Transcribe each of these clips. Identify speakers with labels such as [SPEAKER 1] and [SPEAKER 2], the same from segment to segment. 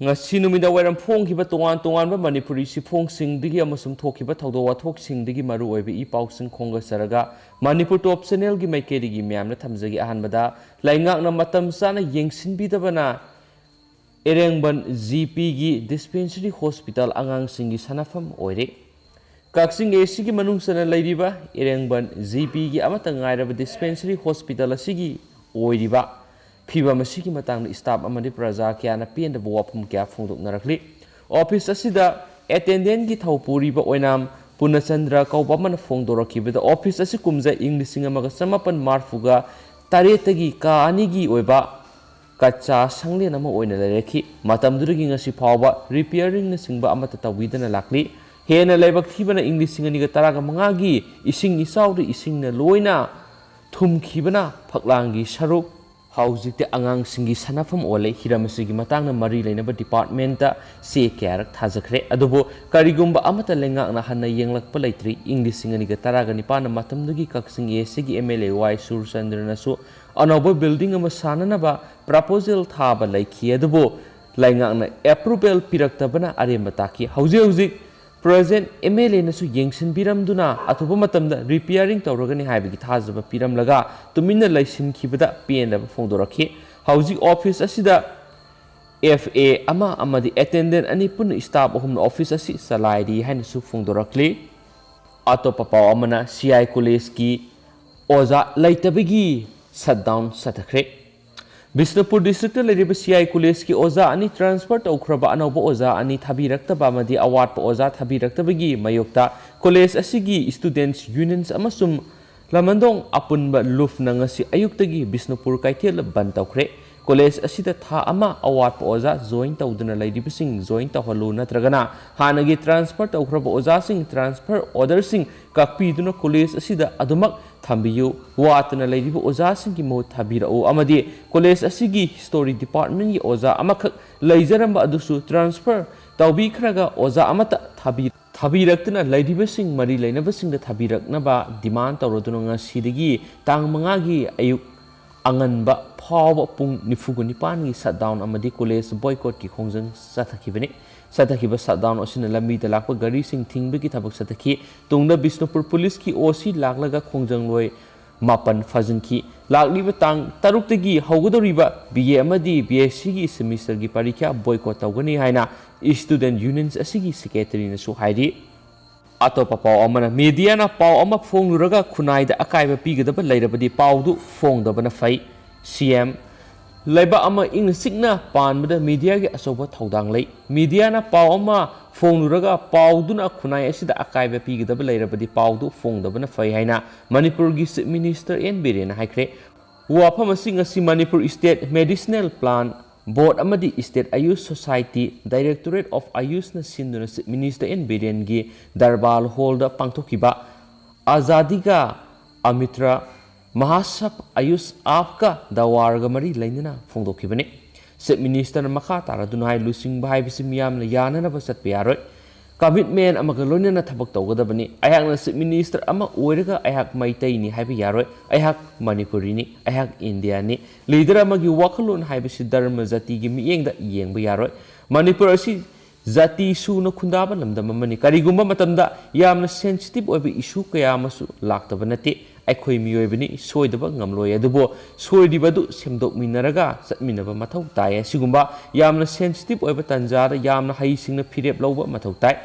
[SPEAKER 1] ngasi numida wairam phongkiba tongan tongan ba manipuri siphongsingdigi amasum thokiba thawdo wathoksingdigi maru oibe I pausing khonga saraga manipur top channel gi maikedigi myamna thamjagi ahanbada laingakna matam sana yengsinbidabana erengban GP gi dispensary hospital angangsinggi sanafam oire Kaksing AC gi manung sana lairiba erengban GP gi amata ngairaba dispensary hospital asigi oiriba Piba masiki matang staff amadi praja kya na pian da wapum kya phongdok narakli office asida attendant gi thaupuri ba oinam punachandra kauba man phongdoraki ba office asi kumja english amaga samapan marfuga taretagi ka anigi oiba kacha sangle nama oina lereki matam durigi ngasi phawba repairing na singba amata tawidana lakli hena lebak thibana english ani ga taraga mangagi ising isawri ising na loina thumkhibana phaklangi saruk Haujikte angang singi sanafam ole hiramasigi matangna mari leinaba department ta se kyarak thajakre adubo karigumba amata lengakna hanna yenglakpa leitri english singani ga taraga nipana matamdugi kaksing esigi MLA y surchandra nasu anoba building ama sananaba proposal thaba laikhi adubo lengakna approval piraktabana aremataki hauji Present MLA nasu yengsin biramduna atuba matamda repairing tawragani haibagi thajaba piramlaga tumina laisin khibada PNW phongdorakhi hauji office asida FA ama amadi attendant ani pun staff ahum office asi salaidi hainasu phongdorakli atopa paw amana CI college ki oza laitabagi shutdown sathakre Bisnupur district leriba CI college ki oza ani transfer tawkhraba anoba oza ani thabirakta madi award pa oza thabirakta bagi mayokta college asigi students unions amasum lamandong apunba luf na ngasi ayuktagi Bisnupur kaithel ban tawkhre college asida tha ama award pa oza join tawduna leiriba sing join tawhalu natragana hanagi transfer tawkhraba oza sing transfer order sing kakpiduna college asida adumak Thambiyu watna leiriba oza singi mo thabirau amadi college asigi history department gi oza amakak leijaramba adusu transfer tawbi khraga oza amata thabiraktuna leiriba sing mari leinaba sing da thabiraknaba demand tawroduna ngasidagi tang manga gi ayuk anganba phawa pung nifugu nipan gi shutdown amadi college boycott ki khongjang sathakibani Satakhiba shutdown osina lambi da lakpa gari sing thingbagi thabak satakhi tungda Bisnupur police ki OC laklaga khongjang loi mapan fajinki lakliba tang taruktagi haugadoriba BA amadi BSc gi semester gi parikya boycott tawgani haina student unions asigi secretary na su hairi atopa paw amana media na paw ama phongluraga khunai da akaiba pigadaba leirabadi pawdu phongdabana fai CM Laiba ama ing sikna panbada media gi asoba thodang lei media na paw ama phongluraga pawduna khunai asida akaiba pigidaba leirabadi pawdu phongdabana fai haina Manipur gi chief minister N Biren haikre wafam asing asi Manipur state medicinal plant board amadi state ayush society directorate of ayush na sinduna chief minister N Biren gi darbal hall da pangthokiba azadiga amitra Mahasap ayus apka dawarga mari lainana phongdokibani chief minister makha taraduna hai lusing bahai bisi miyamna yanana basat piyaroi commitment amaga loinana thabak tawgadabani ayakna chief minister ama oiraga ayak maitai ni haibi yaroi ayak manipuri ni ayak india ni leader amagi wakalon haibisi dharma jati gi miyengda yengba yaroi manipur asi jati su na khundaba lamdam amani karigumba matamda yamna sensitive oibi issue kaya masu lakta banati Aikhoi miyoibani soidaba ngamloi adubo soidibadu semdok minaraga chatminaba mathau tai asigumba yamna sensitive oiba tanjara yamna haisingna phirep lawba mathau tai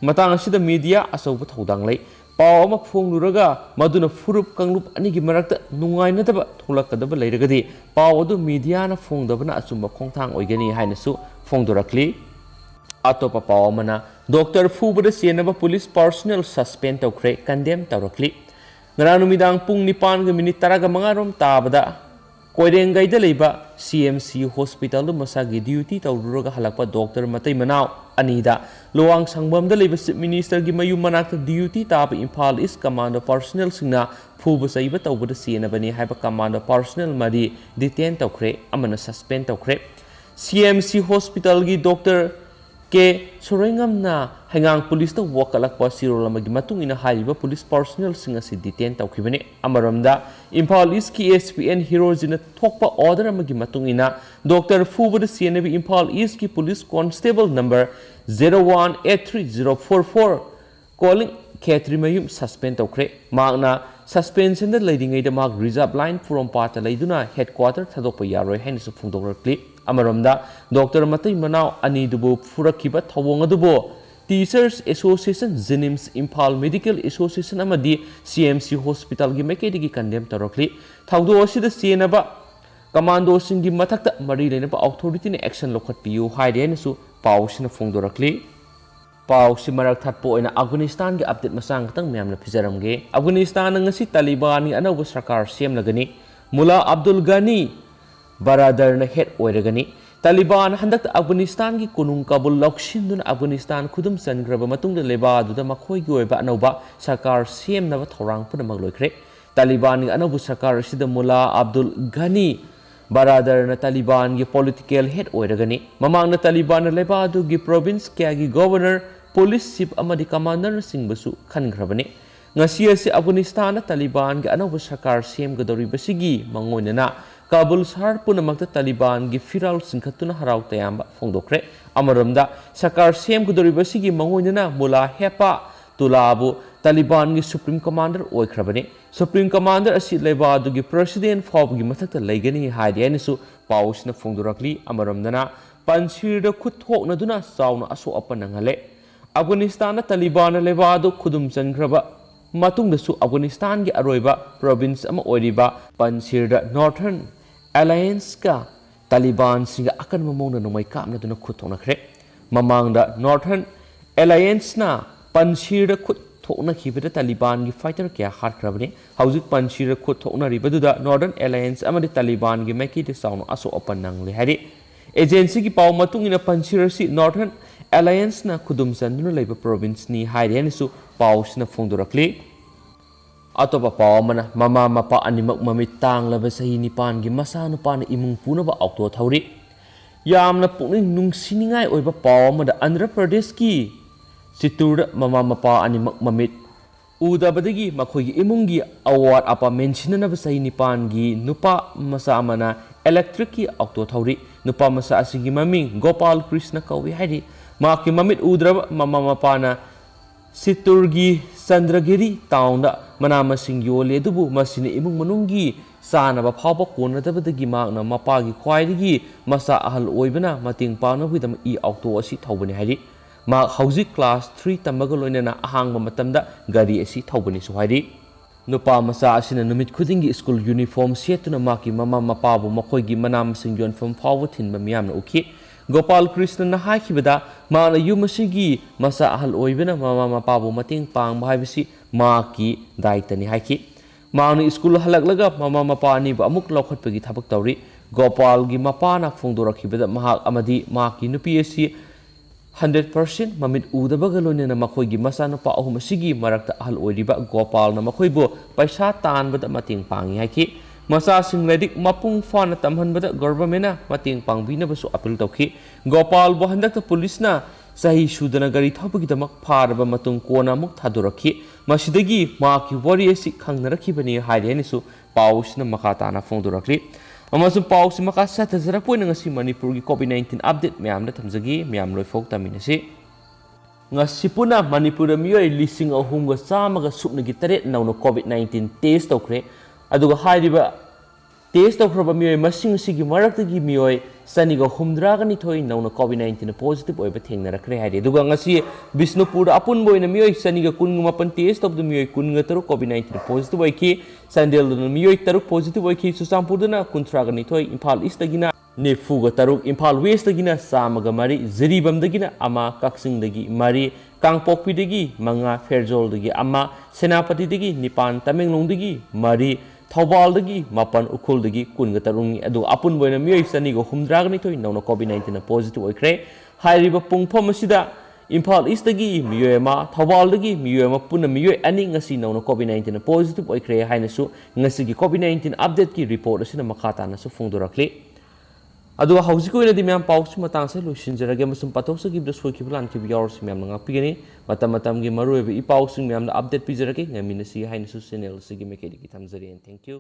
[SPEAKER 1] matang asida media asoba thodang lei paw ama phongluraga maduna furup kanglup anigi marakta nungainadaba tholakadaba leiragadi paw adu media na phongdabana achumba khongthang oigani hainasu phongdorakli atopa paw amana doctor fubada senaba police personnel suspend tawkhre condemn tawrakli Ngarang pung nipan ga minit taraga mga rom tabada koirengay da leiba CMC hospital do masagi duty tawruraga halakpa doctor matay manaw anida luang sangbam da leiba chief minister gi mayu manakta duty taba Imphal East commando personnel singna phuba saiba tawbada senabani haiba commando personnel mari detain tawkhre amana suspend tawkhre CMC hospital gi doctor ke sorengamna hangang police ta wakalakpa sirolamagi matungina hariba police personnel singa si detain tawkhibani amaramda Imphal East ki SPN Heroesina thokpa order amagi matungina Dr. Fubada CNB Imphal East ki police constable number 0183044 calling Katrimayum suspend tawkhre magna suspension da leidingai da mag reserve line from part leiduna headquarter thadokpa yaroi hain su phungdokrakli amaramda Dr. Matai Manau ani dubu furakiba thawong adubo Teachers Association Zenims Imphal Medical Association amadi CMC Hospital gi maikedi gi condemn tarokli thawdo asida sienaba commando singi mathakta mari leinaba authority ne action lokhat piu haide ne su pausina phungdorakli Pausi marak thatpo ina Afghanistan ge update masang tang myamna phijaramge Afghanistan ngasi Taliban ni anau sarkar sem lagani Mullah Abdul Ghani Baradar na head oiragani Taliban handak Afghanistan ki kunung Kabul lokshinduna Afghanistan khudum sangraba matung de leba duda makhoi gi oiba anauba sarkar sem na thorang puna magloikre Taliban ni anau sarkar sida Mullah Abdul Ghani Baradar na Taliban gi political head oiragani mamang na Taliban na leba du gi province kya gi governor police chief amadi commander singbasu khangrabani ngasi ase Afghanistan na Taliban gi anau sarkar sem gadori basigi mangoinana Kabul sahar punamakta Taliban gi firal singkhatuna harau tayamba phongdokre amaramda sarkar sem gudori basigi mangoinana Mullah Hepa Tulabu Taliban gi supreme commander oikhrabani supreme commander asi leba dugi president fob gi mathakta leigani haidi anisu pausna phongdorakli amaramdana panchirda khuthokna duna sauna aso apananghale Afghanistan na Taliban leba du khudum changraba matungdasu Afghanistan gi aroiba province ama oiriba panchirda Northern Alliance ka Taliban singa akan mamongna nomai kamna duna khuthoknakhre mamangda Northern Alliance na panchirda khuthokna khibida Taliban gi fighter kya harkrabani hauzik panchirda khuthokna ribaduda Northern Alliance amadi Taliban gi maiki de sauna aso opanang le hari agency gi paw matungina panchirda si Northern Alliance na khudum chanduna leiba province ni hairi anisu pawsina phongdorakli atopa pawamana mama mapa animak mamit tanglaba sahi nipan gi masa nupana imung punaba auto thouri yamna pukning nungsiningai oiba pawamada Andhra Pradesh ki Siturda mama mapa animak mamit udabadagi makhoigi imungi award apa mentionana sahi nipan gi nupa masa amana electric ki auto thouri nupa masa asigi maming Gopal Krishna kawi hairi maki mamit udraba mama mapana Siturgi Chandragiri town da manama sing yole dubu masine imung manungi sana ba phawba konadabadagi makna mapagi khwaidagi masa ahal oibana mating pangna widam I auto asi thawbani hairi ma hauji class 3 tamaga loinana ahangba matamda gari asi thawbani su hairi nupa masa asina numit khudingi school uniform setuna maki mama mapabu makhoigi manama sing yonfam phawba thinba miyamna ukhi Gopal Krishna na haikibada mana yumasigi masa ahal oibena mama mapabu mating pangba haibisi maki daitani haiki mana school halaglaga mama mapani ba amuk lokhatpagi thabak tawri Gopal gi mapana phongdorakibada mahak amadi maki nupi asi 100% mamit udabaga loinena makhoigi masa nupa ahum asigi marakta ahal oiriba Gopal na makhoibo paisa tanbada mating pangi haiki masa sing ledik mapung fana tamhanbada government na mating pangbina basu appeal tawki Gopal bo handakta police na sahi sudana gari thapagi damak pharaba matung kona muk thadurakhi masidagi maki wari asi khangnarakhi bani haideni su pausna makata na phongdurakli amasu paus maka sathajarak poina ngasi Manipur gi COVID-19 update myamna thamjagi myam loi fok taminasi ngasi puna Manipur miyoi lising ahumga samaga supnagi taret nawno COVID-19 test tawkhre aduga hairiba test tawkhraba miyoi masing sigi maraktagi miyoi saniga humdragani thoi nawna COVID-19 positive oiba thengnarakre hairi aduga ngasi Bisnupur apun boina miyoi saniga kunmapan test of the miyoi kunga taru COVID-19 positive oiki Sandel miyoi taru positive oiki Susampurdana kuntragani thoi Imphal East dagina Nefuga taru Imphal West dagina samaga mari Ziribam dagina ama Kaksing dagi mari Kangpokpi dagi manga Fairjol dagi ama Senapati dagi nipan Tamenglong dagi mari Thawbal dagi mapan ukhul dagi kunga tarungi adu apun boina miyoi saniga humdragani thoi nawna COVID-19 positive oikre hairiba pungphom asida Imphal East dagi miyoi ma Thawbal dagi miyoi ma puna miyoi ani ngasi nawna COVID-19 positive oikre hainasu ngasi gi COVID-19 update ki report asina makhata nasu phongdorakli ꯑꯗꯨꯒ ꯍꯧꯖꯤꯛ ꯑꯣꯏꯅꯗꯤ ꯃꯌꯥꯝ ꯄꯥꯎꯁꯤ ꯃꯇꯥꯡꯁꯦ ꯂꯣꯏꯁꯤꯟꯖꯔꯒꯦ ꯑꯃꯁꯨꯡ ꯄꯥꯊꯣꯛꯆꯈꯤꯕꯗ ꯁꯣꯏꯈꯤꯕ ꯂꯥꯟꯈꯤꯕ ꯌꯥꯎꯔꯁꯨ ꯃꯌꯥꯝꯅ ꯉꯥꯛꯄꯤꯒꯅꯤ ꯃꯇꯝ ꯃꯇꯝꯒꯤ ꯃꯔꯨꯑꯣꯏꯕ ꯏ ꯄꯥꯎꯁꯤꯡ ꯃꯌꯥꯝꯅ ꯑꯞꯗꯦꯠ ꯄꯤꯖꯔꯒꯦ ꯉꯝꯃꯤꯟꯅꯁꯤ ꯍꯥꯏꯅꯁꯨ ꯆꯦꯅꯦꯜ ꯑꯁꯤꯒꯤ ꯃꯥꯏꯀꯩꯗꯒꯤ ꯊꯝꯖꯔꯤ ꯊꯦꯡꯛ ꯌꯨ